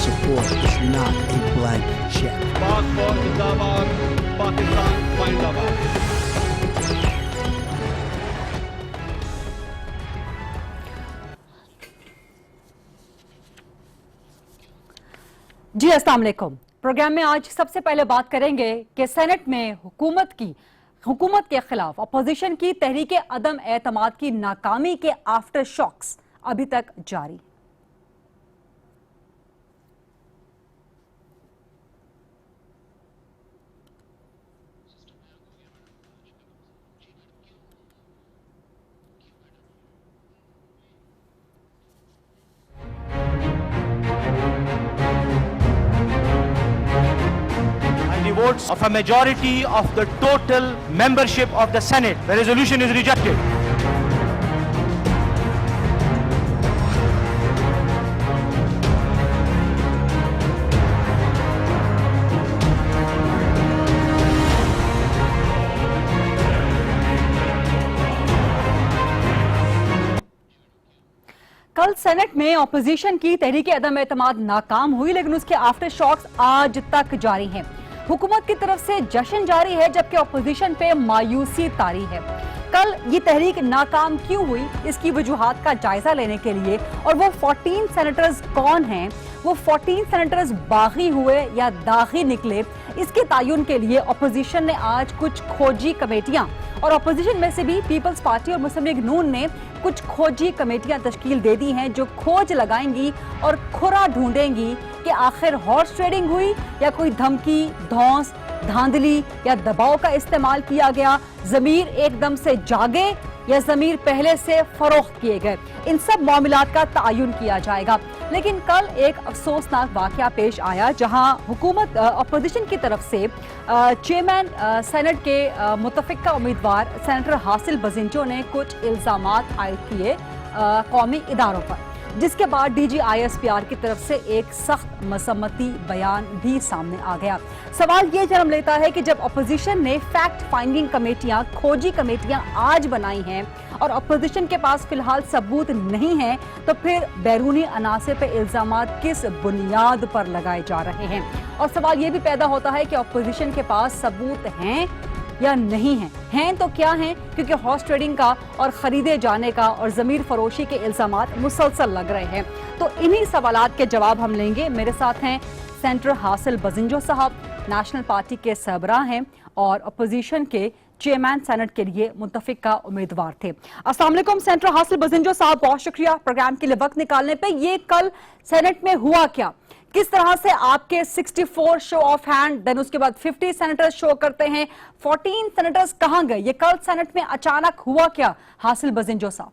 support is not a blank check. Passport Zindabad, Pakistan Zindabad. जी अस्सलाम वालेकुम। Programme में आज सबसे पहले बात करेंगे कि सेनेट में हुकूमत के खिलाफ अपोजिशन की तहरीक अदम एतमाद की नाकामी के आफ्टर शॉक्स अभी तक जारी। Votes of a majority of the total membership of the Senate. The resolution is rejected. कल सेनेट में ऑपोजिशन की तहरीक अदम एतमाद नाकाम हुई, लेकिन उसके आफ्टर शॉक्स आज तक जारी हैं। हुकूमत की तरफ से जश्न जारी है, जबकि ऑपोजिशन पे मायूसी तारी है। कल ये तहरीक नाकाम क्यों हुई, इसकी वजूहात का जायजा लेने के लिए और वो 14 सेनेटर्स कौन हैं, वो 14 सेनेटर्स बागी हुए या दागी निकले, इसके तायुन के लिए ऑपोजिशन ने आज कुछ खोजी कमेटियां और ऑपोजिशन में से भी पीपल्स पार्टी और मुस्लिम लीग नून ने कुछ खोजी कमेटियां तश्कील दे दी हैं, जो खोज लगाएंगी और खुरा ढूंढेंगी कि आखिर हॉर्स ट्रेडिंग हुई या कोई धमकी, धौंस, धांधली या दबाव का इस्तेमाल किया गया, जमीर एकदम से जागे या जमीर पहले से फरोख्त किए गए। इन सब मामलात का तायुन किया जाएगा। लेकिन कल एक अफसोसनाक वाकया पेश आया, जहां हुकूमत अपोजिशन की तरफ से चेयरमैन सेनेट के मुतफिका उम्मीदवार सेनेटर हासिल बजिंजो ने कुछ इल्जामात आयद किए कौमी इदारों पर, जिसके बाद DGISPR की तरफ से एक सख्त मसम्मती बयान भी सामने आ गया। सवाल ये जन्म लेता है कि जब अपोजिशन ने फैक्ट फाइंडिंग कमेटियां, खोजी कमेटियां आज बनाई हैं और अपोजिशन के पास फिलहाल सबूत नहीं है, तो फिर बैरूनी अनासर पे इल्जामात किस बुनियाद पर लगाए जा रहे हैं। और सवाल ये भी पैदा होता है कि अपोजिशन के पास सबूत हैं या नहीं हैं तो क्या हैं, क्योंकि हॉर्स ट्रेडिंग का और खरीदे जाने का और जमीर फरोशी के इल्जामात मुसलसल लग रहे हैं। तो इन्हीं सवालात के जवाब हम लेंगे। मेरे साथ हैं सेनेटर हासिल बजिंजो साहब, नेशनल पार्टी के सरबराह हैं और अपोजिशन के चेयरमैन सेनेट के लिए मुतफिका उम्मीदवार थे। अस्सलाम वालेकुम सेनेटर हासिल बजिंजो साहब, बहुत शुक्रिया प्रोग्राम के लिए वक्त निकालने पे। ये कल सेनेट में हुआ क्या, किस तरह से आपके 64 शो ऑफ हैंड, देन उसके बाद 50 सेनेटर्स शो करते हैं, 14 सेनेटर्स कहां गए, ये कल सेनेट में अचानक हुआ क्या हासिल बजिंजो साहब?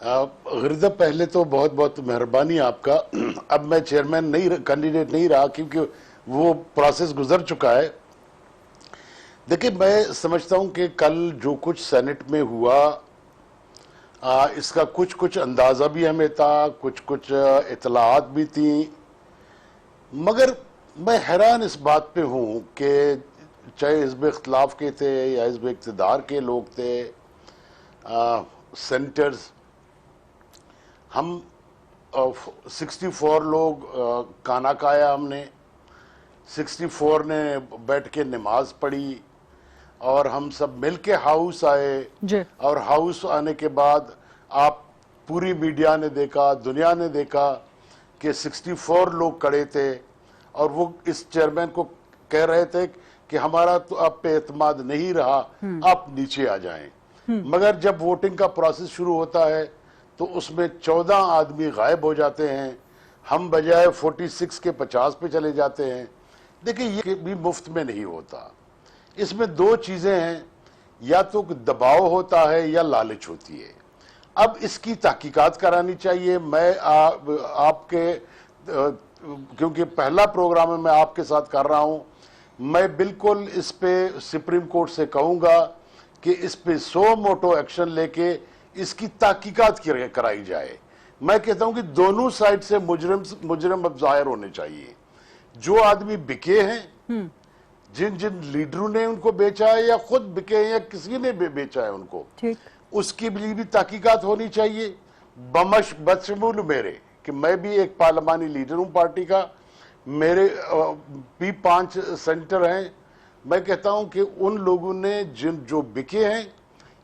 गिरदा, पहले तो बहुत बहुत मेहरबानी आपका। अब मैं चेयरमैन कैंडिडेट नहीं रहा, क्योंकि वो प्रोसेस गुजर चुका है। देखिए, मैं समझता हूं कि कल जो कुछ सेनेट में हुआ, इसका कुछ अंदाज़ा भी हमें था, कुछ इतलात भी थी, मगर मैं हैरान इस बात पे हूँ कि चाहे हिज़्ब इख्तिलाफ के थे या हिज़्ब इक़्तिदार के लोग थे, सेनेटर्स, हम 64 लोग खाना खाया, हमने 64 ने बैठ के नमाज पढ़ी और हम सब मिल के हाउस आए। और हाउस आने के बाद आप पूरी मीडिया ने देखा, दुनिया ने देखा कि 64 लोग खड़े थे और वो इस चेयरमैन को कह रहे थे कि हमारा तो आप पे एतमाद नहीं रहा, आप नीचे आ जाएं। मगर जब वोटिंग का प्रोसेस शुरू होता है तो उसमें 14 आदमी गायब हो जाते हैं, हम बजाय 46 के 50 पे चले जाते हैं। देखिए, ये भी मुफ्त में नहीं होता। इसमें दो चीजें हैं, या तो दबाव होता है या लालच होती है। अब इसकी तहकीकात करानी चाहिए। मैं आपके क्योंकि पहला प्रोग्राम है, मैं आपके साथ कर रहा हूं, मैं बिल्कुल इस पे सुप्रीम कोर्ट से कहूंगा कि इस पे सो मोटो एक्शन लेके इसकी तहकीकात कराई जाए। मैं कहता हूं कि दोनों साइड से मुजरिम अब जाहिर होने चाहिए। जो आदमी बिके हैं, जिन लीडरों ने उनको बेचा है या खुद बिके हैं या किसी ने बेचा है उनको, उसकी भी तहकीकात होनी चाहिए। बशमूल मेरे कि मैं भी एक पार्लिमानी लीडर हूं पार्टी का, मेरे भी 5 सेंटर हैं। मैं कहता हूं कि उन लोगों ने जो बिके हैं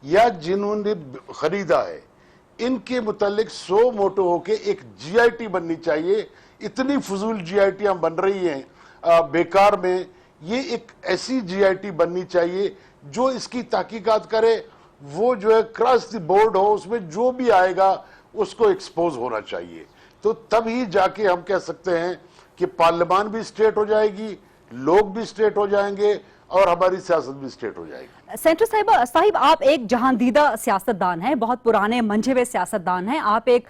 या जिन्होंने खरीदा है, इनके मुतालिक 100 मोटो होके एक जीआईटी बननी चाहिए। इतनी फजूल जीआईटियां बन रही हैं बेकार में, ये एक ऐसी जीआईटी बननी चाहिए जो इसकी तहकीकात करे, वो जो है क्रॉस द बोर्ड हो, उसमें जो भी आएगा उसको एक्सपोज होना चाहिए। तो तभी जाके हम कह सकते हैं कि पार्लियामान भी स्ट्रेट हो जाएगी, लोग भी स्ट्रेट हो जाएंगे और हमारी सियासत भी स्ट्रेट हो जाएगी। सेंटर साहिब, आप एक जहांदीदा सियासतदान हैं, बहुत पुराने मंझे हुए सियासतदान हैं, आप एक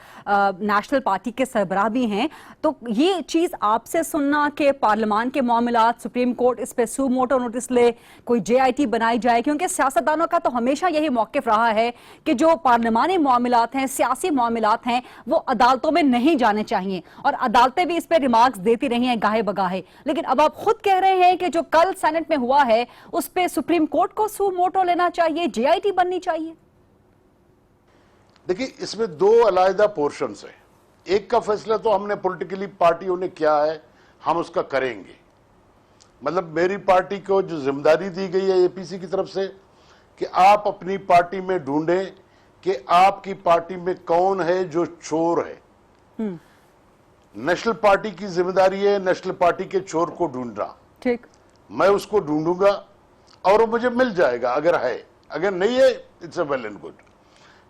नेशनल पार्टी के सरबराह भी हैं, तो ये चीज आपसे सुनना कि पार्लियामान के मामलात सुप्रीम कोर्ट इस पे सू मोटो नोटिस ले, कोई जेआईटी बनाई जाए, क्योंकि सियासतदानों का तो हमेशा यही मौकिफ रहा है कि जो पार्लियामानी मामलात हैं, सियासी मामलात हैं, वो अदालतों में नहीं जाने चाहिए, और अदालतें भी इस पर रिमार्क्स देती रही हैं गाहे बगाहे। लेकिन अब आप खुद कह रहे हैं कि जो कल सेनेट में हुआ है उस पर सुप्रीम कोर्ट को सू मोटो लेना चाहिए, जेआईटी बननी चाहिए। देखिए, इसमें 2 अलग पोर्शंस हैं। एक का फैसला तो हमने पॉलिटिकली पार्टियों ने किया है, हम उसका करेंगे। मतलब मेरी पार्टी को जो जिम्मेदारी दी गई है एपीसी की तरफ से कि आप अपनी पार्टी में ढूंढें कि आपकी पार्टी में कौन है जो चोर है। नेशनल पार्टी की जिम्मेदारी है नेशनल पार्टी के चोर को ढूंढना। ठीक, मैं उसको ढूंढूंगा और वो मुझे मिल जाएगा अगर है, अगर नहीं है it's a well and good.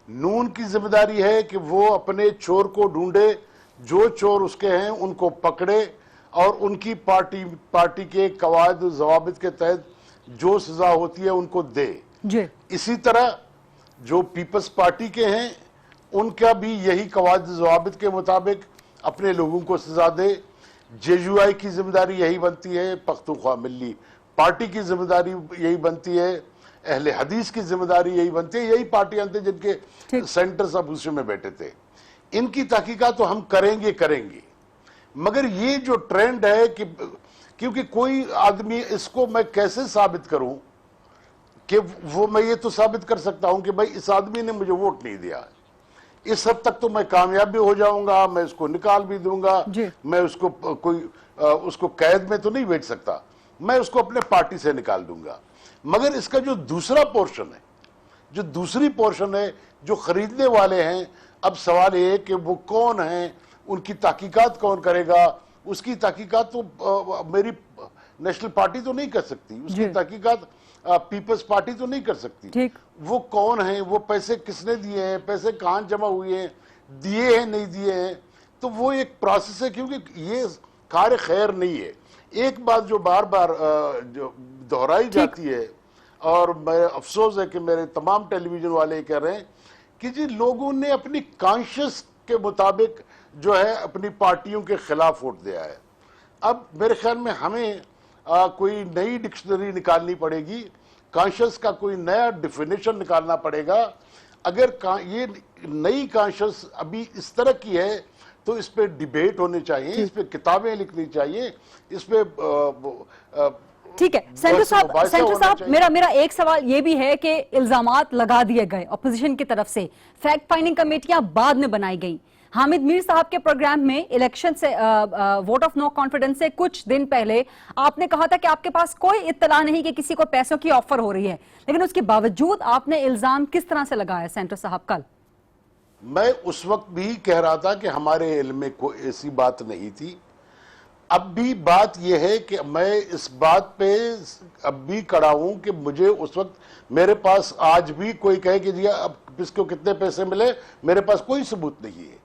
नून की जिम्मेदारी है कि वो अपने चोर को ढूंढे, जो चोर उसके हैं उनको पकड़े और उनकी पार्टी के कवायद जवाबित के तहत जो सजा होती है उनको दे जी। इसी तरह जो पीपल्स पार्टी के हैं उनका भी यही कवायद जवाबित के मुताबिक अपने लोगों को सजा दे। जेयूआई की जिम्मेदारी यही बनती है, पख्तूनख्वा मिल्ली पार्टी की जिम्मेदारी यही बनती है, अहले हदीस की जिम्मेदारी यही बनती है। यही पार्टियां थी जिनके सेंटर्स अब उसी में बैठे थे। इनकी तहकीकात तो हम करेंगे, मगर ये जो ट्रेंड है कि क्योंकि कोई आदमी, इसको मैं कैसे साबित करूं कि वो, मैं ये तो साबित कर सकता हूं कि भाई इस आदमी ने मुझे वोट नहीं दिया, इस हद तक तो मैं कामयाब भी हो जाऊंगा, मैं उसको निकाल भी दूंगा, मैं उसको उसको कैद में तो नहीं भेज सकता, मैं उसको अपने पार्टी से निकाल दूंगा। मगर इसका जो दूसरा पोर्शन है, जो दूसरी पोर्शन है, जो खरीदने वाले हैं, अब सवाल ये है कि वो कौन है, उनकी तहकीकात कौन करेगा। उसकी तहकीकात तो मेरी नेशनल पार्टी तो नहीं कर सकती, उसकी तहकीकात पीपल्स पार्टी तो नहीं कर सकती। वो कौन है, वो पैसे किसने दिए हैं, पैसे कहां जमा हुए हैं, दिए हैं नहीं दिए हैं, तो वो एक प्रोसेस है, क्योंकि ये कार्य खैर नहीं है। एक बात जो बार बार जो दोहराई जाती है, और मैं अफसोस है कि मेरे तमाम टेलीविजन वाले कह रहे हैं कि जी लोगों ने अपनी कॉन्शियस के मुताबिक जो है अपनी पार्टियों के खिलाफ वोट दिया है। अब मेरे ख्याल में हमें कोई नई डिक्शनरी निकालनी पड़ेगी, कॉन्शियस का कोई नया डिफिनेशन निकालना पड़ेगा। अगर ये नई कॉन्शियस अभी इस तरह की है तो इस पे डिबेट होने चाहिए, इस पे किताबें लिखनी चाहिए, इस पे ठीक है। सेंटर साहब, मेरा एक सवाल ये भी है कि इल्जामात लगा दिए गए अपोजिशन की तरफ से, फैक्ट फाइंडिंग कमेटियां बाद में बनाई गई। हामिद मीर साहब के प्रोग्राम में इलेक्शन से वोट ऑफ नो कॉन्फिडेंस से कुछ दिन पहले आपने कहा था कि आपके पास कोई इत्तला नहीं कि किसी को पैसों की ऑफर हो रही है, लेकिन उसके बावजूद आपने इल्जाम किस तरह से लगाया सेंटर साहब कल? मैं उस वक्त भी कह रहा था कि हमारे इल्म में कोई ऐसी बात नहीं थी। अब भी बात यह है कि मैं इस बात पे अब भी खड़ा हूं कि मुझे उस वक्त, मेरे पास आज भी कोई कहे कि जी अब किसको कितने पैसे मिले, मेरे पास कोई सबूत नहीं है।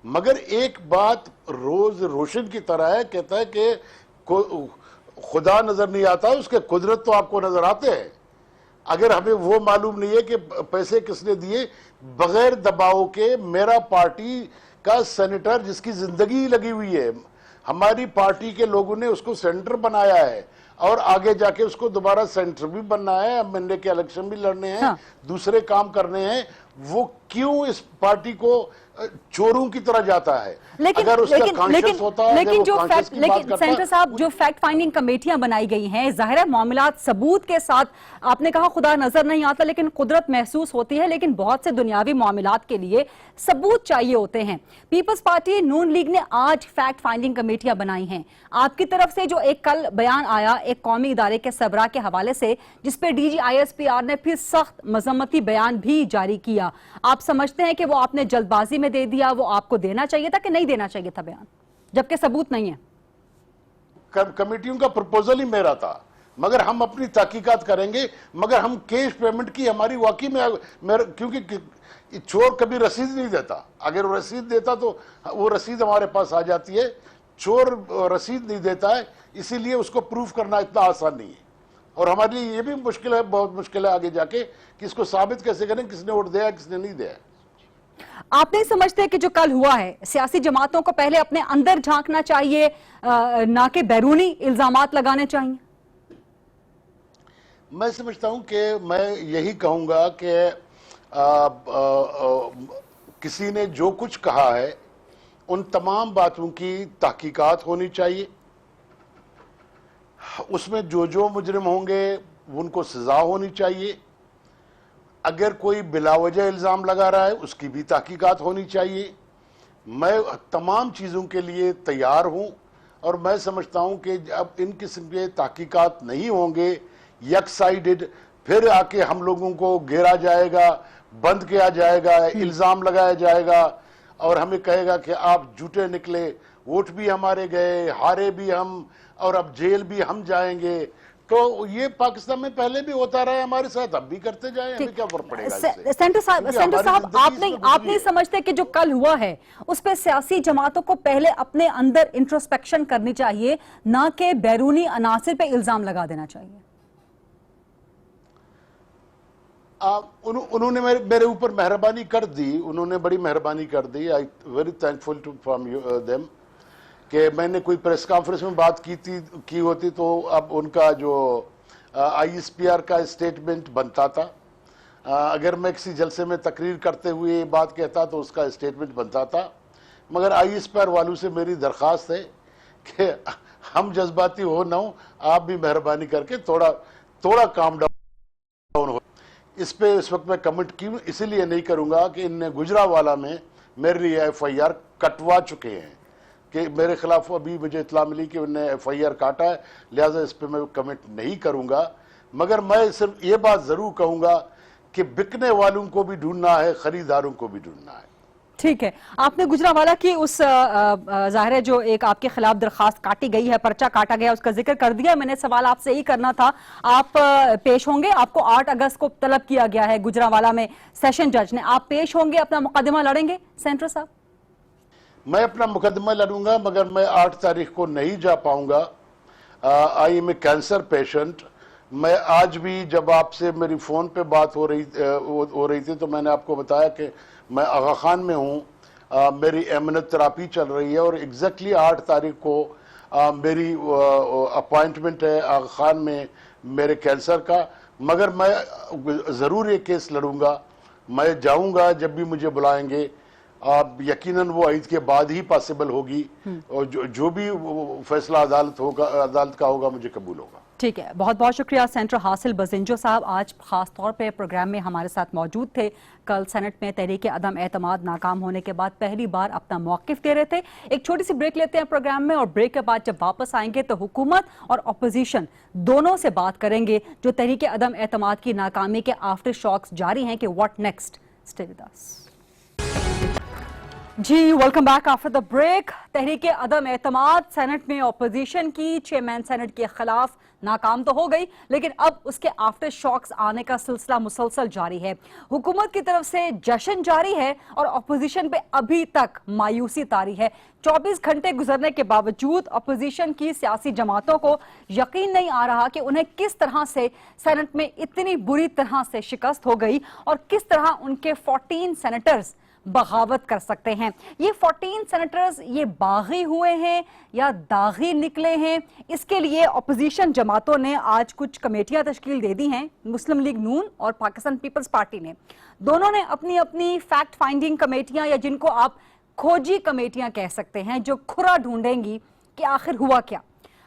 मगर एक बात रोज रोशन की तरह है, कहता है कि खुदा नजर नहीं आता, उसके कुदरत तो आपको नजर आते हैं। अगर हमें वो मालूम नहीं है कि पैसे किसने दिए, बगैर दबाव के मेरा पार्टी का सेनेटर जिसकी जिंदगी लगी हुई है, हमारी पार्टी के लोगों ने उसको सेंटर बनाया है और आगे जाके उसको दोबारा सेंटर भी बनना है, एमएनए के इलेक्शन भी लड़ने हैं, दूसरे काम करने हैं, वो क्यों इस पार्टी को चोरों की तरह जाता है? लेकिन अगर उसका कॉन्शियस होता है, लेकिन जो conscious फैक्ट, की बात लेकिन करता है, सेंटर साहब जो फैक्ट फाइंडिंग कमेटियां बनाई गई हैं, जाहिर है मामलात सबूत के साथ, आपने कहा खुदा नजर नहीं आता लेकिन कुदरत महसूस होती है, लेकिन बहुत से दुनियावी मामलात के लिए सबूत चाहिए होते हैं। पीपल्स पार्टी नून लीग ने आज फैक्ट फाइंडिंग कमेटियां बनाई हैं। आपकी तरफ से जो एक कल बयान आया एक कौमी इदारे के सबरा के हवाले से, जिसपे डीजी ISPR ने फिर सख्त मजम्मती बयान भी जारी किया, आप समझते हैं कि वो आपने जल्दबाजी में दे दिया, वो आपको देना चाहिए था कि नहीं देना चाहिए था बयान, जबकि सबूत नहीं है? कमेटियों का प्रपोजल ही मेरा था, मगर हम अपनी तहकीकात करेंगे, मगर हम कैश पेमेंट की हमारी वाकई में क्योंकि चोर कभी रसीद नहीं देता, अगर वो रसीद देता तो वो रसीद हमारे पास आ जाती है, चोर रसीद नहीं देता है, इसीलिए उसको प्रूफ करना इतना आसान नहीं है। और हमारे लिए ये भी मुश्किल है, बहुत मुश्किल है आगे जाके कि इसको साबित कैसे करें किसने वोट दिया किसने नहीं दिया। आप नहीं समझते कि जो कल हुआ है, सियासी जमातों को पहले अपने अंदर झांकना चाहिए, ना कि बैरूनी इल्जामात लगाने चाहिए? मैं समझता हूं कि मैं यही कहूंगा कि किसी ने जो कुछ कहा है उन तमाम बातों की तहकीकात होनी चाहिए, उसमें जो जो मुजरिम होंगे उनको सजा होनी चाहिए, अगर कोई बिलावजह इल्ज़ाम लगा रहा है उसकी भी तहकीकात होनी चाहिए। मैं तमाम चीज़ों के लिए तैयार हूं और मैं समझता हूं कि अब इन किस्म के तहकीकात नहीं होंगे यक साइडेड, फिर आके हम लोगों को घेरा जाएगा, बंद किया जाएगा, इल्ज़ाम लगाया जाएगा और हमें कहेगा कि आप झूठे निकले, वोट भी हमारे गए, हारे भी हम और अब जेल भी हम जाएंगे। तो ये पाकिस्तान में पहले भी होता रहा है हमारे साथ, अब भी करते जाए, हमें क्या फर्क पड़ेगा इससे? सेंटर साहब आप नहीं समझते कि जो कल हुआ है उस पे सियासी जमातों को पहले अपने अंदर इंट्रोस्पेक्शन करनी चाहिए, ना कि बैरूनी अनासिर पे इल्जाम लगा देना चाहिए? उन्होंने मेरे ऊपर मेहरबानी कर दी, उन्होंने बड़ी मेहरबानी कर दी। I very thankful to from them कि मैंने कोई प्रेस कॉन्फ्रेंस में बात की होती तो अब उनका जो ISPR का स्टेटमेंट बनता था, अगर मैं किसी जलसे में तकरीर करते हुए ये बात कहता तो उसका स्टेटमेंट बनता था, मगर ISPR वालों से मेरी दरख्वास्त है कि हम जज्बाती हो ना हो, आप भी मेहरबानी करके थोड़ा काम डाउन हो। इस पे इस वक्त मैं कमेंट क्यों इसीलिए नहीं करूंगा कि इनने गुजरावाला में मेरे लिए FIR कटवा चुके हैं, कि मेरे खिलाफ अभी मुझे इतला मिली कि उन्होंने FIR काटा है, लिहाजा इस पे मैं कमेंट नहीं करूंगा। मगर मैं सिर्फ ये बात जरूर कहूंगा कि बिकने वालों को भी ढूंढना है, खरीदारों को भी ढूंढना है। ठीक है, आपने गुजरावाला की उस जाहिर है जो एक आपके खिलाफ दरखास्त काटी गई है, पर्चा काटा गया, उसका जिक्र कर दिया। मैंने सवाल आपसे यही करना था, आप पेश होंगे? आपको 8 अगस्त को तलब किया गया है गुजरावाला में सेशन जज ने, आप पेश होंगे, अपना मुकदमा लड़ेंगे सेंटर साहब? मैं अपना मुकदमा लड़ूंगा, मगर मैं 8 तारीख को नहीं जा पाऊंगा। I am a cancer patient. मैं आज भी जब आपसे मेरी फ़ोन पे बात हो रही थी तो मैंने आपको बताया कि मैं आगा खान में हूँ, मेरी इम्यूनोथेरेपी चल रही है और एग्जैक्टली 8 तारीख को मेरी अपॉइंटमेंट है आगा खान में मेरे कैंसर का। मगर मैं ज़रूर ये केस लड़ूंगा, मैं जाऊंगा जब भी मुझे बुलाएंगे। यकीनन वो ईद के बाद ही पॉसिबल होगी और जो भी फैसला अदालत का होगा मुझे कबूल होगा। ठीक है, बहुत बहुत शुक्रिया सेंटर हासिल बजिंजो साहब, आज खास तौर पे प्रोग्राम में हमारे साथ मौजूद थे। कल सेनेट में तहरीक अदम एतमाद नाकाम होने के बाद पहली बार अपना मौकिफ दे रहे थे। एक छोटी सी ब्रेक लेते हैं प्रोग्राम में और ब्रेक के बाद जब वापस आएंगे तो हुकूमत और अपोजिशन दोनों से बात करेंगे जो तहरीक अदम एतमाद की नाकामी के आफ्टर शॉक्स जारी हैं कि what next. Stay with us जी, welcome back after the break. तहरीक अदम एतमाद सेनेट में अपोजिशन की चेयरमैन सेनेट के खिलाफ नाकाम तो हो गई, लेकिन अब उसके आफ्टर शॉक्स आने का सिलसिला मुसलसल जारी है। हुकूमत की तरफ से जश्न जारी है और अपोजिशन पे अभी तक मायूसी तारी है। 24 घंटे गुजरने के बावजूद अपोजिशन की सियासी जमातों को यकीन नहीं आ रहा कि उन्हें किस तरह से सेनेट में इतनी बुरी तरह से शिकस्त हो गई और किस तरह उनके 14 सेनेटर्स बगावत कर सकते हैं। ये 14 सेनेटर्स ये बागी हुए हैं या दागी निकले हैं, इसके लिए ऑपोजिशन जमातों ने आज कुछ कमेटियां तश्कील दे दी हैं। मुस्लिम लीग नून और पाकिस्तान पीपल्स पार्टी ने, दोनों ने अपनी अपनी फैक्ट फाइंडिंग कमेटियां, या जिनको आप खोजी कमेटियां कह सकते हैं, जो खुरा ढूंढेंगी कि आखिर हुआ क्या।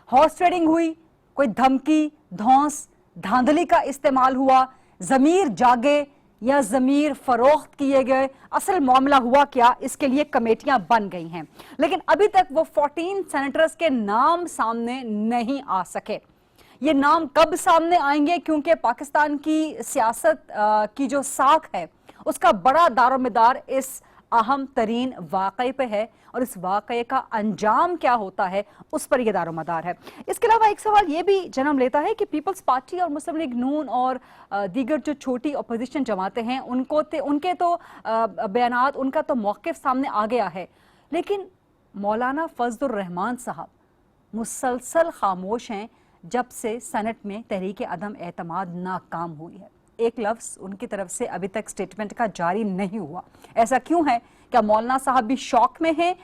हॉर्स ट्रेडिंग हुई, कोई धमकी, धौंस, धांधली का इस्तेमाल हुआ, जमीर जागे या जमीर फरोख्त किए गए, असल मामला हुआ क्या, इसके लिए कमेटियां बन गई हैं। लेकिन अभी तक वो 14 सेनेटर्स के नाम सामने नहीं आ सके। ये नाम कब सामने आएंगे, क्योंकि पाकिस्तान की सियासत की जो साख है उसका बड़ा दारोमदार इस अहम तरीन वाक़े पे है, और इस वाक़े का अंजाम क्या होता है उस पर यह दारोमदार है। इसके अलावा एक सवाल ये भी जन्म लेता है कि पीपल्स पार्टी और मुस्लिम लीग नून और दीगर जो छोटी अपोजिशन जमातें हैं उनके तो बयानात, उनका तो मौक़िफ़ सामने आ गया है, लेकिन मौलाना फजलुर रहमान साहब मुसलसल खामोश हैं जब से सेनेट में तहरीक अदम एतमाद नाकाम हुई है। एक लफ्ज़ उनकी तरफ से अभी तक स्टेटमेंट का जारी नहीं हुआ। ऐसा क्यों है? क्या मौलाना साहब भी शौक में हैं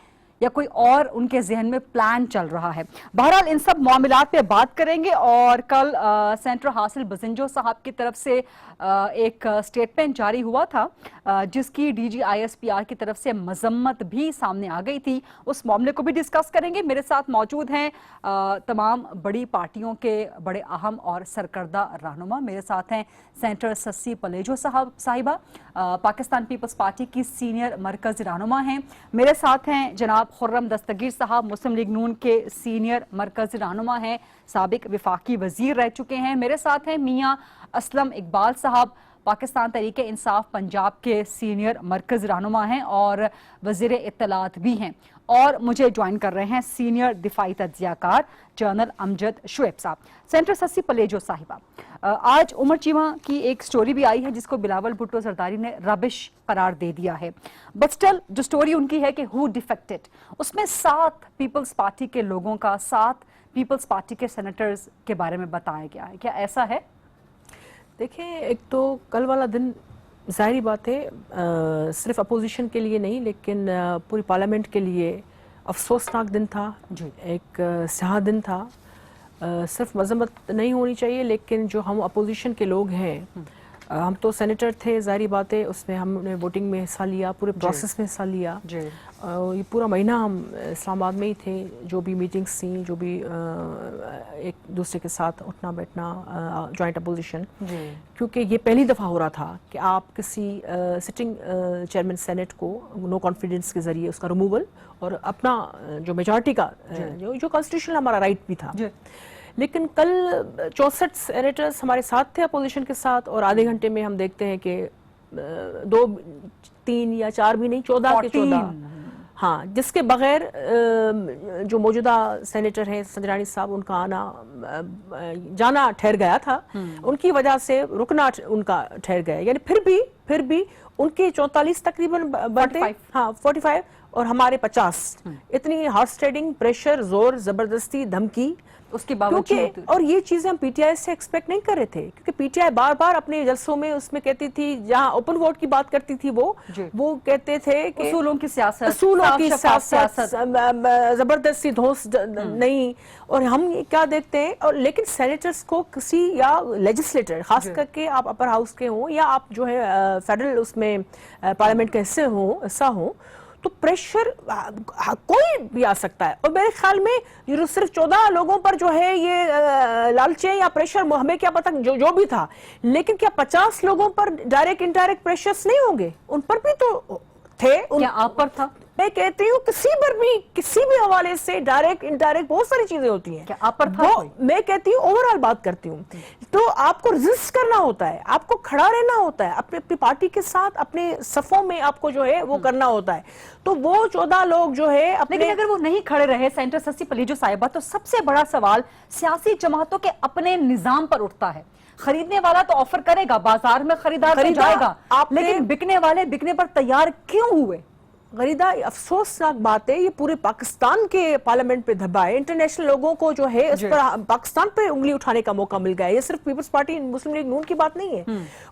या कोई और उनके जहन में प्लान चल रहा है? बहरहाल इन सब मामलात पे बात करेंगे। और कल सेनेटर हासिल बजिंजो साहब की तरफ से एक स्टेटमेंट जारी हुआ था, जिसकी DGISPR की तरफ से मजम्मत भी सामने आ गई थी। उस मामले को भी डिस्कस करेंगे। मेरे साथ मौजूद हैं तमाम बड़ी पार्टियों के बड़े अहम और सरकर्दा रहनुमा। मेरे साथ हैं सेनेटर सस्सी पलेजो साहिबा, पाकिस्तान पीपल्स पार्टी की सीनियर मरकज़ी रहनुमा हैं। मेरे साथ हैं जनाब खुर्रम दस्तगीर साहब, मुस्लिम लीग नून के सीनियर मरकज़ी रहनुमा हैं, साबिक विफाकी वजीर रह चुके हैं। मेरे साथ हैं मियाँ असलम इकबाल साहब, पाकिस्तान तहरीक इंसाफ पंजाब के सीनियर मरकज़ी रहनुमा हैं और वज़ीर इत्तलात भी हैं। और मुझे ज्वाइन कर रहे हैं सीनियर दिफाई तज्जियाकार जनरल अमजद शुएब साहब। सेनेटर सस्सी पलेजो साहिबा, आज उमर चीमा की एक स्टोरी भी आई है जिसको बिलावल भुट्टो जरदारी ने रबिश करार दे दिया है, बट स्टिल जो स्टोरी उनकी है कि हु डिफेक्टेड, उसमें 7 पीपल्स पार्टी के लोगों का, 7 पीपल्स पार्टी के सेनेटर्स के बारे में बताया गया है। क्या ऐसा है? देखिए, एक तो कल वाला दिन ज़ाहिरी बात है सिर्फ अपोजिशन के लिए नहीं लेकिन पूरी पार्लियामेंट के लिए अफसोसनाक दिन था, एक स्याह दिन था। सिर्फ मजम्मत नहीं होनी चाहिए, लेकिन जो हम अपोजिशन के लोग हैं, हम तो सेनेटर थे, ज़ाहिरी बात है, उसमें हमने वोटिंग में हिस्सा लिया, पूरे प्रोसेस में हिस्सा लिया। ये पूरा महीना हम इस्लामाबाद में ही थे, जो भी मीटिंग्स थी, जो भी एक दूसरे के साथ उठना बैठना, जॉइंट अपोजिशन, क्योंकि ये पहली दफ़ा हो रहा था कि आप किसी सिटिंग चेयरमैन सेनेट को नो कॉन्फिडेंस के ज़रिए उसका रिमूवल और अपना जो मेजॉरिटी का जो कॉन्स्टिट्यूशनल हमारा राइट भी था। लेकिन कल 64 सेनेटर्स हमारे साथ थे अपोजिशन के साथ, और आधे घंटे में हम देखते हैं कि 2, 3 या 4 भी नहीं, 14 के 14, हाँ, जिसके बगैर जो मौजूदा सेनेटर हैं संजरानी साहब, उनका आना जाना ठहर गया था, उनकी वजह से रुकना उनका ठहर गया। यानी फिर भी उनके 44 तकरीबन बनते, हाँ 45, और हमारे 50। इतनी हॉर्स ट्रेडिंग, प्रेशर, जोर जबरदस्ती, धमकी, उसके बावजूद, और ये चीजें हम पीटीआई से एक्सपेक्ट नहीं कर रहे थे, क्योंकि पीटीआई बार बार अपने जलसों में उसमें कहती थी, जहां ओपन वोट की बात करती थी, वो कहते थे कि उसूलों की सियासत, जबरदस्ती, धौंस नहीं। और हम क्या देखते हैं, और लेकिन सेनेटर्स को किसी, या लेजिस्लेटर खास करके, आप अपर हाउस के हों या आप जो है फेडरल उसमें पार्लियामेंट के हिस्सा हो, तो प्रेशर कोई भी आ सकता है। और मेरे ख्याल में ये सिर्फ 14 लोगों पर जो है ये लालचे या प्रेशर, हमें क्या पता जो भी था, लेकिन क्या 50 लोगों पर डायरेक्ट इनडायरेक्ट प्रेशर्स नहीं होंगे? उन पर भी तो थे। क्या आप पर था? मैं कहती हूँ किसी पर भी, किसी भी हवाले से डायरेक्ट इनडायरेक्ट बहुत सारी चीजें होती हैं। क्या आप पर था? मैं कहती हूँ ओवरऑल बात करती हूँ, तो आपको रेजिस्ट करना होता है, आपको खड़ा रहना होता है, अपनी पार्टी के साथ अपने सफों में आपको जो है वो करना होता है। तो वो 14 लोग जो है अपने, लेकिन अगर वो नहीं खड़े रहे सेनेटर सस्सी पलेजो साहिबा, तो सबसे बड़ा सवाल सियासी जमातों के अपने निजाम पर उठता है। खरीदने वाला तो ऑफर करेगा, बाजार में खरीदार जाएगा, लेकिन बिकने वाले बिकने पर तैयार क्यों हुए? गरीदा अफसोसनाक बात है, ये पूरे पाकिस्तान के पार्लियामेंट पे धब्बा है। इंटरनेशनल लोगों को जो है इस पर पाकिस्तान पे उंगली उठाने का मौका मिल गया है। ये सिर्फ पीपल्स पार्टी मुस्लिम लीग नून की बात नहीं है,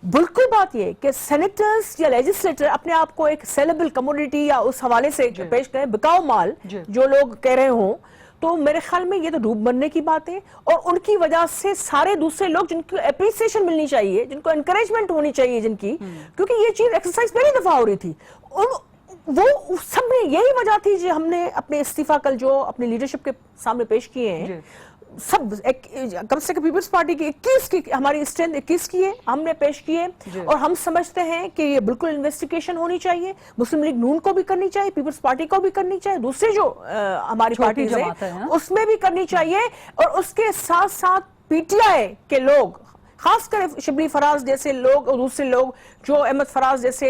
बिल्कुल बात ये कि सेनेटर्स या लेजिस्लेटर अपने आप को एक सेलेबल कम्युनिटी या उस हवाले से पेश करें, बिकाऊ माल जो लोग कह रहे हों, तो मेरे ख्याल में ये तो डूब बनने की बात है। और उनकी वजह से सारे दूसरे लोग जिनको एप्रिसिएशन मिलनी चाहिए, जिनको एनकरेजमेंट होनी चाहिए जिनकी, क्योंकि ये चीज एक्सरसाइज पहली दफा हो रही थी, वो सब में यही वजह थी जो हमने अपने इस्तीफा कल जो अपनी लीडरशिप के सामने पेश किए हैं, सब कम से कम पीपल्स पार्टी की 21 की हमारी स्ट्रेंथ 21 की है, हमने पेश किए। और हम समझते हैं कि ये बिल्कुल इन्वेस्टिगेशन होनी चाहिए, मुस्लिम लीग नून को भी करनी चाहिए, पीपल्स पार्टी को भी करनी चाहिए, दूसरे जो हमारी पार्टी है उसमें भी करनी चाहिए। और उसके साथ साथ पीटीआई के लोग, खासकर शिबली फराज जैसे लोग और दूसरे लोग जो अहमद फराज जैसे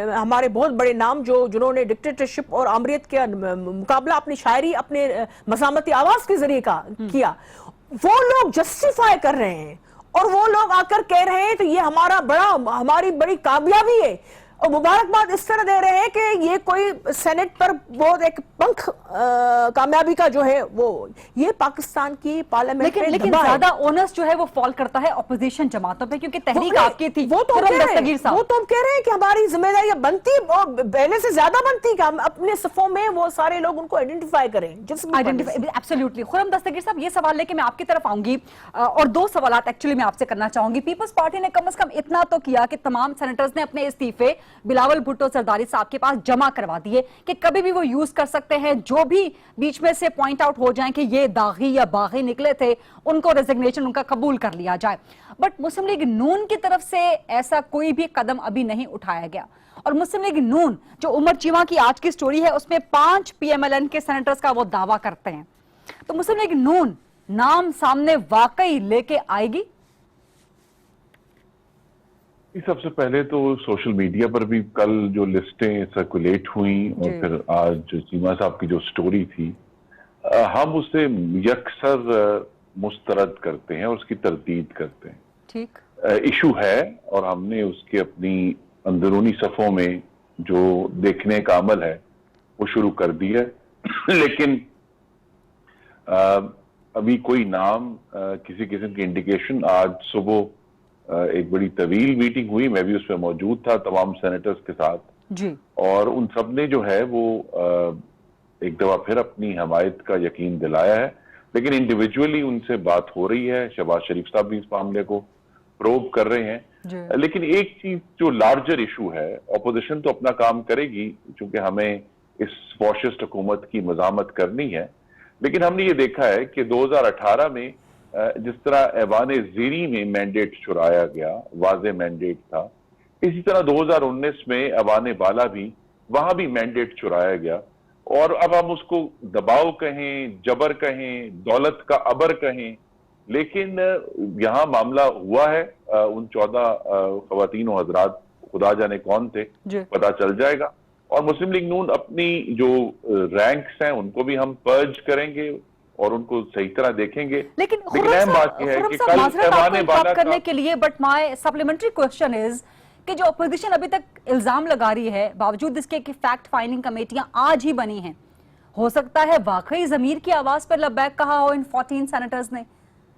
हमारे बहुत बड़े नाम जिन्होंने डिक्टेटरशिप और आमरीत का मुकाबला अपनी शायरी, अपने मज़ामती आवाज के जरिए किया, वो लोग जस्टिफाई कर रहे हैं और वो लोग आकर कह रहे हैं तो ये हमारी बड़ी कामयाबी है। और मुबारकबाद इस तरह दे रहे हैं कि ये कोई सेनेट पर बहुत एक पंख कामयाबी का जो है वो, ये पाकिस्तान की पार्लियामेंट लेकिन ज्यादा ओनर्स जो है वो फॉल करता है ऑपोजिशन जमातों पे, क्योंकि तहरीक आपकी थी। वो तो हम कह रहे हैं कि हमारी जिम्मेदारी बनती और पहले से ज्यादा बनती कि हम अपने सफों में वो सारे लोग उनको आइडेंटिफाई करें। एब्सोल्युटली। खुर्रम दस्तगीर साहब, ये सवाल लेके मैं आपकी तरफ आऊंगी और दो सवाल एक्चुअली मैं आपसे करना चाहूंगी। पीपल्स पार्टी ने कम से कम इतना तो किया कि तमाम सेनेटर्स ने अपने इस्तीफे बिलावल भुट्टो सरदारी साहब के पास जमा करवा दिए कि कभी भी वो यूज कर सकते हैं, जो भी बीच में से पॉइंट आउट हो जाए कि ये दागी या बागी निकले थे, उनको रेजिग्नेशन उनका कबूल कर लिया जाए। बट मुस्लिम लीग नून की तरफ से ऐसा कोई भी कदम अभी नहीं उठाया गया। और मुस्लिम लीग नून जो उमर चीमा की आज की स्टोरी है उसमें 5 PMLN के सेनेटर्स का वो दावा करते हैं, तो मुस्लिम लीग नून नाम सामने वाकई लेके आएगी? सबसे पहले तो सोशल मीडिया पर भी कल जो लिस्टें सर्कुलेट हुई और फिर आज चीमा साहब की जो स्टोरी थी, हम उसे यकसर मुस्तरद करते हैं और उसकी तरदीद करते हैं। ठीक इशू है और हमने उसके अपनी अंदरूनी सफ़ों में जो देखने का अमल है वो शुरू कर दिया है। लेकिन अभी कोई नाम किसी किस्म की इंडिकेशन, आज सुबह एक बड़ी तवील मीटिंग हुई, मैं भी उसमें मौजूद था तमाम सेनेटर्स के साथ जी, और उन सब ने जो है वो एक दफा फिर अपनी हमायत का यकीन दिलाया है। लेकिन इंडिविजुअली उनसे बात हो रही है, शहबाज शरीफ साहब भी इस मामले को प्रोब कर रहे हैं। लेकिन एक चीज जो लार्जर इशू है, अपोजिशन तो अपना काम करेगी क्योंकि हमें इस फॉशिस्ट हुकूमत की मजामत करनी है, लेकिन हमने ये देखा है कि 2018 में जिस तरह ऐवान ज़ीरी में मैंडेट चुराया गया, वाज़े मैंडेट था, इसी तरह 2019 में ऐवान बाला भी, वहां भी मैंडेट चुराया गया। और अब हम उसको दबाव कहें, जबर कहें, दौलत का अबर कहें, लेकिन यहाँ मामला हुआ है। उन 14 ख़वातीन और हजरात खुदा जाने कौन थे, पता चल जाएगा। और मुस्लिम लीग नून अपनी जो रैंक्स हैं उनको भी हम पर्ज करेंगे और उनको सही तरह देखेंगे। लेकिन अहम बात यह है कि कल ऐवान बाला करने के लिए, but my supplementary question is कि जो अपोजिशन अभी तक इल्जाम लगा रही है, बावजूद इसके कि फैक्ट फाइंडिंग कमेटियां आज ही बनी हैं, हो सकता है वाकई जमीर की आवाज पर लब्बैक कहा हो इन 14 सेनेटर्स ने,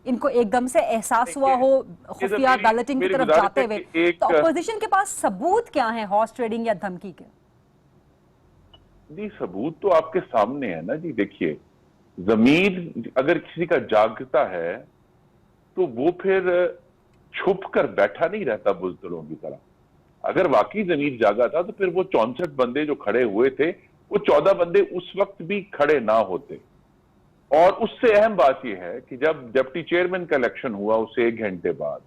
इनको एकदम से एहसास हुआ हो खुफिया बैलेटिंग की तरफ जाते हुए। तो अपोजिशन के पास सबूत क्या है हॉर्स ट्रेडिंग या धमकी के? जी सबूत तो आपके सामने है ना जी। देखिए, जमीर अगर किसी का जागता है तो वो फिर छुप कर बैठा नहीं रहता बुज़दिलों की तरह। अगर वाकई जमीर जागा था तो फिर वो 64 बंदे जो खड़े हुए थे, वो 14 बंदे उस वक्त भी खड़े ना होते। और उससे अहम बात यह है कि जब डिप्टी चेयरमैन का इलेक्शन हुआ उससे 1 घंटे बाद,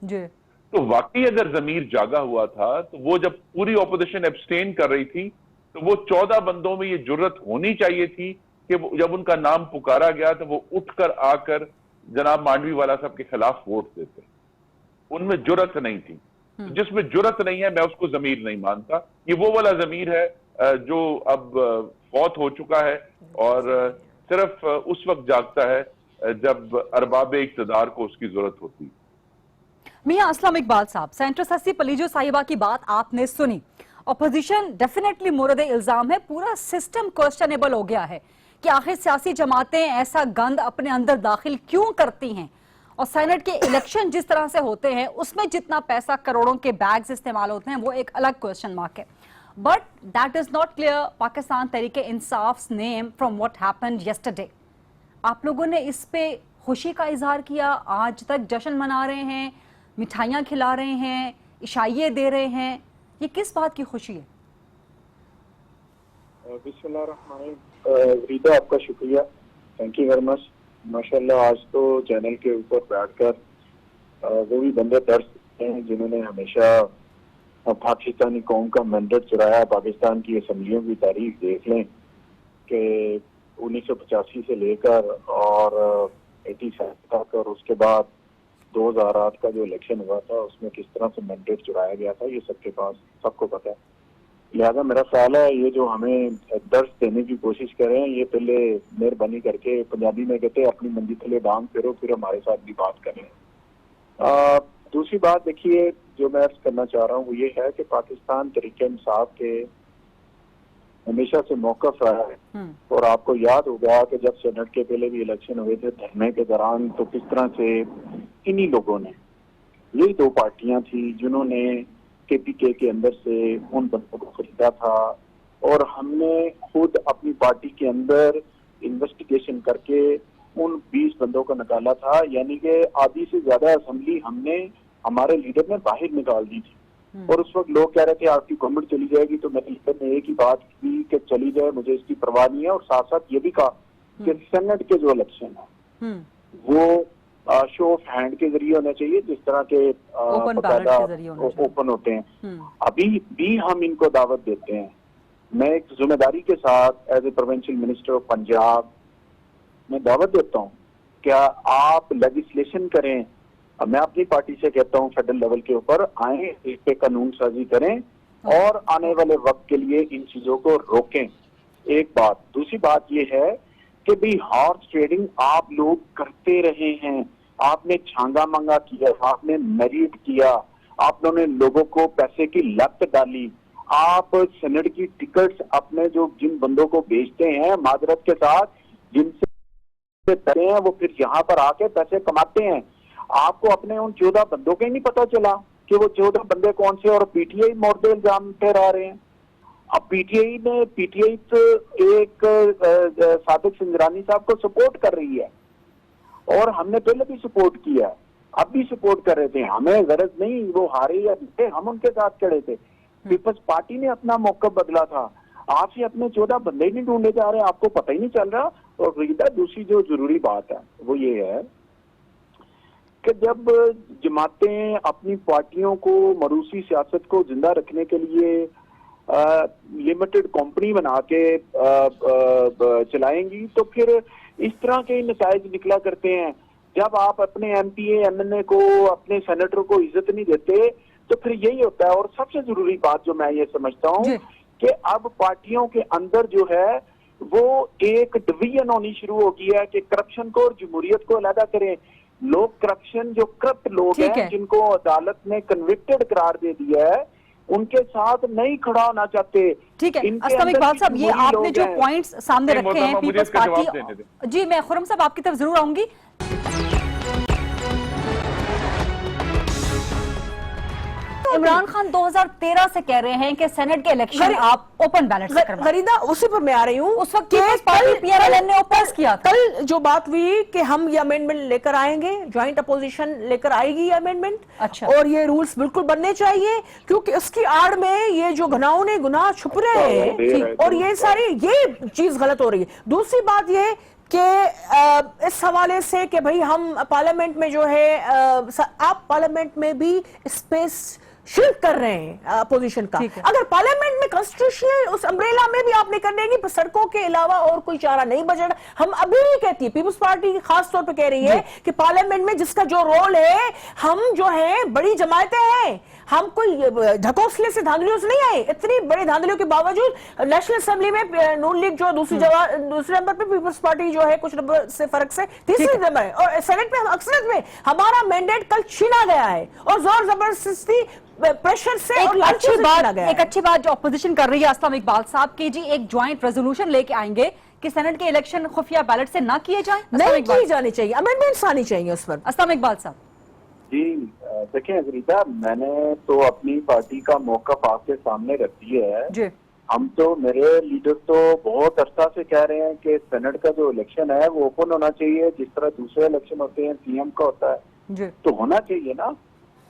तो वाकई अगर जमीर जागा हुआ था तो वो जब पूरी ऑपोजिशन एब्सटेन कर रही थी तो वो 14 बंदों में ये जुर्रत होनी चाहिए थी कि जब उनका नाम पुकारा गया तो वो उठकर आकर जनाब मांडवी वाला साहब के खिलाफ वोट देते। उनमें जुर्रत नहीं थी। तो जिसमें जुर्रत नहीं है मैं उसको जमीर नहीं मानता। ये वो वाला जमीर है जो अब फौत हो चुका है और सिर्फ उस वक्त जागता है जब अरबाब इक्तदार को उसकी जरूरत होती है। मियां अस्लम इकबाल साहब, सेंटर सस्सी पलीजो साहिबा की बात आपने सुनी ऑपोजिशन डेफिनेटली मुरद इल्जाम है, पूरा सिस्टम क्वेश्चनेबल हो गया है कि आखिर सियासी जमातें ऐसा गंद अपने अंदर दाखिल क्यों करती हैं। और सेनेट के इलेक्शन जिस तरह से होते हैं उसमें जितना पैसा करोड़ों के बैग्स इस्तेमाल होते हैं वो एक अलग क्वेश्चन मार्क है। But that is not clear Pakistan Tehreek Insaf's name from what happened yesterday. आप लोगों ने इस पे खुशी का इजहार किया, आज तक जश्न मना रहे हैं, मिठाइयाँ खिला रहे हैं, इशाइये दे रहे हैं, ये किस बात की खुशी है? रीता, आपका शुक्रिया, थैंक यू वेरी मच। माशाल्लाह आज तो चैनल के ऊपर बैठकर वो भी बंदे दर्द हैं जिन्होंने हमेशा पाकिस्तानी कौम का मैंडेट चुराया। पाकिस्तान की असम्बलियों की तारीख देख लें कि 1985 से लेकर और 87 तक और उसके बाद 2008 का जो इलेक्शन हुआ था उसमें किस तरह से मैंडेट चुराया गया था, ये सबके पास सबको पता है। लिहाजा मेरा ख्याल है ये जो हमें दर्द देने की कोशिश कर रहे हैं, ये पहले मेहरबानी करके, पंजाबी में कहते हैं अपनी मंदी थले डांग फेरो, फिर हमारे साथ भी बात करें। दूसरी बात देखिए जो मैं अर्ज करना चाह रहा हूँ वो ये है कि पाकिस्तान तरीके इंसाफ के हमेशा से मौकफ रहा है। और आपको याद होगा कि जब सेनेट के पहले भी इलेक्शन हुए थे धरने के दौरान, तो किस तरह से इन्हीं लोगों ने, यही दो पार्टियां थी जिन्होंने KPK के अंदर से उन बंदों को खरीदा था, और हमने खुद अपनी पार्टी के अंदर इन्वेस्टिगेशन करके उन 20 बंदों को निकाला था। यानी कि आधी से ज्यादा असेंबली हमने, हमारे लीडर ने बाहर निकाल दी थी। और उस वक्त लोग कह रहे थे आपकी गवर्नमेंट चली जाएगी, तो मेरे लीडर ने एक ही बात की कि चली जाए, मुझे इसकी परवाह नहीं है। और साथ साथ ये भी कहा कि सेनेट के जो इलेक्शन है वो शो ऑफ हैंड के जरिए होना चाहिए, जिस तरह के ओपन होते हैं। अभी भी हम इनको दावत देते हैं। मैं एक जिम्मेदारी के साथ as a provincial minister of Punjab मैं दावत देता हूँ, क्या आप लेजिस्लेशन करें। मैं अपनी पार्टी से कहता हूँ फेडरल लेवल के ऊपर आए, इस पे कानून साजी करें और आने वाले वक्त के लिए इन चीजों को रोकें। एक बात। दूसरी बात ये है कि भाई हॉर्स ट्रेडिंग आप लोग करते रहे हैं, आपने छांगा मंगा किया, आपने मेरिट किया, आप लोगों ने लोगों को पैसे की लत डाली। आप सेनेट की टिकट्स अपने जो जिन बंदों को बेचते हैं माजरत के साथ, जिनसे तरे हैं, वो फिर यहाँ पर आके पैसे कमाते हैं। आपको अपने उन 14 बंदों का ही नहीं पता चला कि वो 14 बंदे कौन से, और पीटीआई मोर्दे इल्जाम ठहरा रहे हैं। अब पीटीआई तो एक सादिक सिंजरानी साहब को सपोर्ट कर रही है, और हमने पहले भी सपोर्ट किया, अब भी सपोर्ट कर रहे थे। हमें गरज नहीं वो हारे या जीते, हम उनके साथ खड़े थे। पीपल्स पार्टी ने अपना मौका बदला था। आप से अपने 14 बंदे ही नहीं ढूंढे जा रहे, आपको पता ही नहीं चल रहा। और रीता, दूसरी जो जरूरी बात है वो ये है कि जब जमातें अपनी पार्टियों को, मरूसी सियासत को जिंदा रखने के लिए लिमिटेड कंपनी बना के चलाएंगी, तो फिर इस तरह के नताइज निकला करते हैं। जब आप अपने MPA MNA को, अपने सेनेटर को इज्जत नहीं देते, तो फिर यही होता है। और सबसे जरूरी बात जो मैं ये समझता हूँ कि अब पार्टियों के अंदर जो है वो एक डिवीजन होनी शुरू हो गई है कि करप्शन को और जमहूरियत को अलग करें। लोग करप्शन, जो करप्ट लोग हैं जिनको अदालत ने कन्विक्टेड करार दे दिया है, उनके साथ नहीं खड़ा होना चाहते। ठीक है अस्लम इकबाल साहब, ये आपने जो पॉइंट्स सामने रखे हैं पीपल्स पार्टी, जी मैं खुर्रम साहब आपकी तरफ जरूर आऊंगी। इमरान खान 2013 से कह रहे हैं कि सेनेट के इलेक्शन आप ओपन बैलेट से करवाएं। गरीदा, उसी पर मैं आ रही हूँ। उस वक्त पीपल्स पार्टी PRLN ने ओपोज किया था। कल जो बात हुई कि हम ये अमेंडमेंट लेकर आएंगे, ज्वाइंट अपोजिशन लेकर आएगी ये अमेंडमेंट। अच्छा। और ये रूल्स बिल्कुल बनने चाहिए, क्योंकि उसकी आड़ में ये जो घनाउने गुनाह छुप रहे हैं और ये सारी ये चीज गलत हो रही है। दूसरी बात ये कि इस हवाले से कि भाई हम पार्लियामेंट में जो है आप पार्लियामेंट में भी स्पेस शिफ्ट कर रहे हैं अपोजिशन का। अगर पार्लियामेंट में कॉन्स्टिट्यूशनल उस अम्ब्रेला में भी आपने कर देंगे, तो सड़कों के अलावा और कोई चारा नहीं बचेगा। हम अभी भी कहती है, पीपल्स पार्टी खास तौर पे कह रही है कि पार्लियामेंट में जिसका जो रोल है, हम जो है बड़ी जमातें हैं, हम कोई ढकोसले से धांधलियों से नहीं आए। इतनी बड़ी धांधलियों के बावजूद नेशनल असेंबली में नून लीग जो दूसरे नंबर पे, पीपल्स पार्टी जो है कुछ नंबर से फर्क से तीसरे नंबर है, और सेनेट में अक्सरियत में हमारा मैंडेट कल छीना गया है और जोर जबरदस्ती प्रेशर से और एक अच्छी बात जो अपोजिशन कर रही है अस्लम इकबाल साहब की जी, एक ज्वाइंट रेजोल्यूशन लेके आएंगे कि सेनेट के इलेक्शन खुफिया बैलेट से ना किए जाएं, नहीं की जानी चाहिए, अमेंडमेंट्स आनी चाहिए उस पर। अस्लम इकबाल साहब जी देखिए रीता, मैंने तो अपनी पार्टी का मौकफ आपके सामने रख दिया है जी। हम तो, मेरे लीडर तो बहुत अर्सा से कह रहे हैं कि सेनेट का जो इलेक्शन है वो ओपन होना चाहिए, जिस तरह दूसरे इलेक्शन होते हैं सीएम का होता है जी। तो होना चाहिए ना,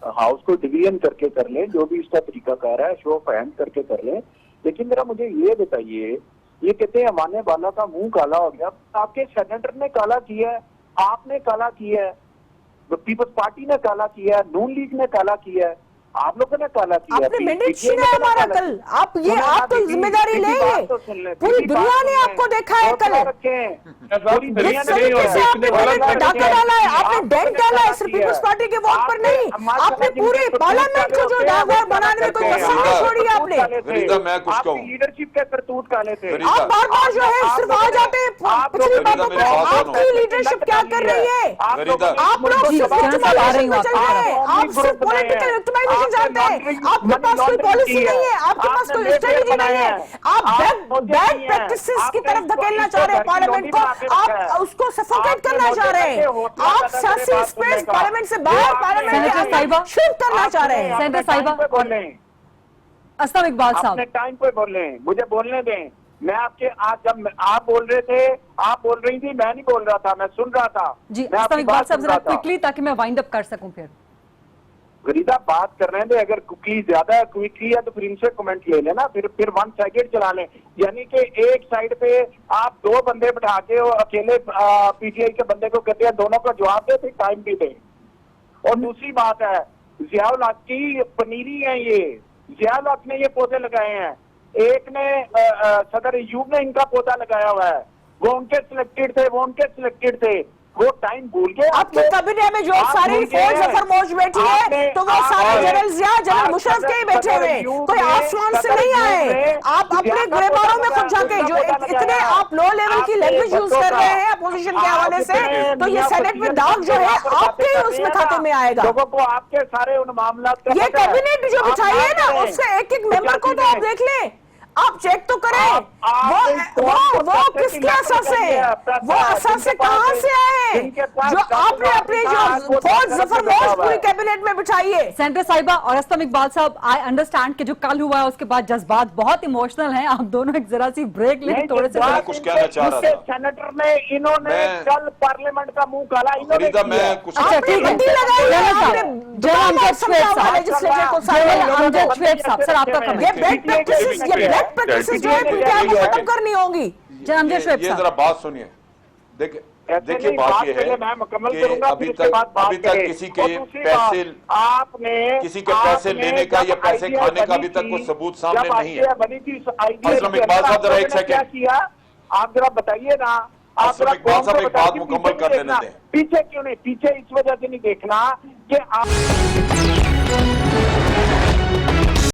हाउस को डिवीजन करके कर लें, जो भी इसका तरीकाकार है शो ऑफ हैंड करके कर लें। लेकिन जरा मुझे ये बताइए, ये कहते हैं अमाने वाला का मुंह काला हो गया, आपके सेनेटर ने काला किया है, आपने काला किया है, पीपल्स पार्टी ने काला किया है, नून लीग ने काला किया है, आप लोगों ने काला किया। आपने मैंडेट छीना है हमारा कल, आप तो जिम्मेदारी लेंगे। पूरी दुनिया ने आपको देखा है कल, पूरी दुनिया ने आपने मैंडेट में डाका डाला है, आपने डेंट डाला है, सिर्फ पीपल्स पार्टी के वोट पर नहीं, आपने पूरे पार्लियामेंट को जो डागवार बनाने में कोई कसर नहीं छोड़ी आपने। मैं कुछ कहूं, लीडरशिप के करतूत काले थे, आप बार बार जो है सिर्फ आ जाते हैं पिछली बातों पर। आपकी लीडरशिप क्या कर रही है? आप लोग आप सिर्फ पॉलिटिकल विक्टिमाइजेशन जानते हैं, आपके पास कोई पॉलिसी नहीं है, आपके पास कोई स्ट्रेटजी नहीं है, आप बैड प्रैक्टिसेस की तरफ धकेलना चाह रहे हैं पार्लियामेंट को, आप उसको सफोकेट करना चाह रहे हैं, आप सियासी स्पेस पार्लियामेंट से बाहर पार्लियामेंट के अंदर शिफ्ट करना चाह रहे हैं। सेनेटर साहिबा बोले, अस्लम इकबाल साहब टाइम पे बोले, मुझे बोलने दें। मैं आपके आज जब आप बोल रहे थे, आप बोल रही थी, मैं नहीं बोल रहा था, मैं सुन रहा था जी। अस्लम इकबाल साहब जरा क्विकली, ताकि मैं वाइंड अप कर सकूं। फिर गरीदा बात कर रहे थे, अगर कुकी ज्यादा क्विकली है तो फिर इनसे कमेंट ले लेना, फिर वन साइडेड चला लें, यानी कि एक साइड पे आप दो बंदे बैठा के और अकेले पीटीआई के बंदे को कहते हैं, दोनों का जवाब दे, फिर टाइम भी दे। और दूसरी बात है, जियाउल हक की पनीरी है ये, जियाउल हक ने ये पौधे लगाए हैं, एक ने सदर अयूब ने इनका पौधा लगाया हुआ है, वो उनके सिलेक्टेड थे, वो टाइम भूल गए। आपके कैबिनेट में जो सारी फौज जफर मौज बैठी है, तो वो सारे जनरल जिया, जनरल मुशर्रफ के ही बैठे हुए, कोई आसमान से नहीं आए। आप अपने गिरबारों में खुद जाके जो इतने आप लो लेवल की लैंग्वेज यूज कर रहे हैं अपोजिशन के हवाले से, तो ये सेनेट में दाग जो है आपके उसमें खाते में आएगा। लोगों को आपके सारे उन मामला, ये कैबिनेट जो बिठाई है ना, उससे एक एक मेंबर को तो आप देख लें, आप चेक तो करें, वो किसके असर से, वो असर से कहां से आए, जो आपने अपनी जो फौज जफर मौज पूरी कैबिनेट में बिठाई है। सेनेटर साहिबा और अस्लम इकबाल साहब, आई अंडरस्टैंड कि जो कल हुआ है उसके बाद जज्बात बहुत इमोशनल हैं, आप दोनों एक जरा सी ब्रेक लें, थोड़े से कुछ कहना चाह रहा था। सेनेटर ने इन्होंने कल पार्लियामेंट का मुंह काला, इन्होंने अच्छा ठीक है, सर आपका कमेंट प्रैक्टिसेस जो है खत्म करनी होगी। ये जरा बात सुनिए, देखिए बात ये है कि अभी तक किसी के पैसे लेने का या पैसे खाने का अभी तक कोई सबूत सामने नहीं है। अस्लम इकबाल साहब जरा एक सेकंड, आप जरा बताइए ना, अस्लम इकबाल साहब एक बात मुकम्मल कर लेने दें। पीछे क्यों नहीं, पीछे इस वजह से नहीं देखना कि आप